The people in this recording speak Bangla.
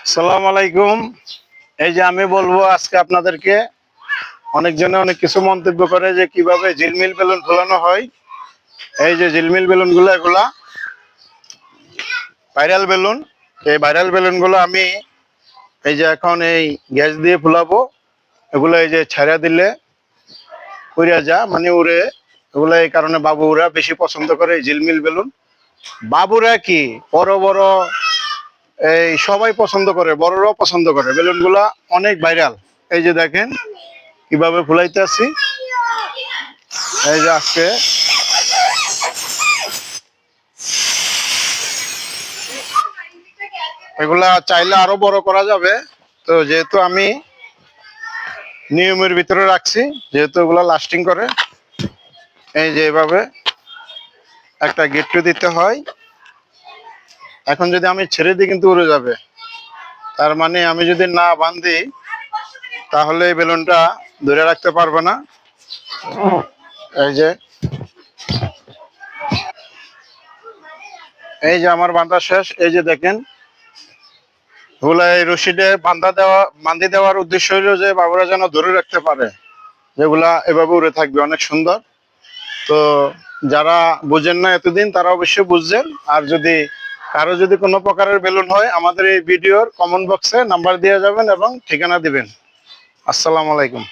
আসসালামু আলাইকুম। এই যে আমি বলবো আজকে আপনাদেরকে, অনেকজনে অনেক কিছু মন্তব্য করে যে কিভাবে ঝিলমিল বেলুন ফোলানো হয়। এই যে ঝিলমিল বেলুন গুলো, এগুলা ভাইরাল বেলুন। এই ভাইরাল বেলুন গুলো আমি এই যে এখন এই গ্যাস দিয়ে ফুলাবো। এগুলো এই যে ছাড়া দিলে উড়ে যা মানে উড়ে, এগুলো এই কারণে বাবুরা বেশি পছন্দ করে এই ঝিলমিল বেলুন। বাবুরা কি, বড় বড় এই সবাই পছন্দ করে, বড়রাও পছন্দ করে। বেলুন গুলা অনেক ভাইরাল। এই যে দেখেন কিভাবে ফুলাইতে আছি। এই যে আজকে এগুলা চাইলে আরো বড় করা যাবে, তো যেহেতু আমি নিয়মের ভিতরে রাখছি, যেহেতু এগুলা লাস্টিং করে, এই যে এভাবে একটা গিট্টু দিতে হয়। এখন যদি আমি ছেড়ে দিই কিন্তু উড়ে যাবে, তার মানে আমি যদি না বাঁধি তাহলে এই বেলুনটা ধরে রাখতে পারবে না। এই যে আমার বাঁধা শেষ। এই যে দেখেন এগুলা এই রশিদে বান্ধি দেওয়ার উদ্দেশ্য হলো যে বাবুরা যেন ধরে রাখতে পারে, যেগুলা এভাবে উড়ে থাকবে, অনেক সুন্দর। তো যারা বুঝেন না এতদিন তারা অবশ্যই বুঝছেন। আর যদি কারো যদি কোনো প্রকারের বেলুন হয়, আমাদের এই ভিডিওর কমেন্ট বক্সে নাম্বার দিয়ে যাবেন এবং ঠিকানা দিবেন। আসসালামু আলাইকুম।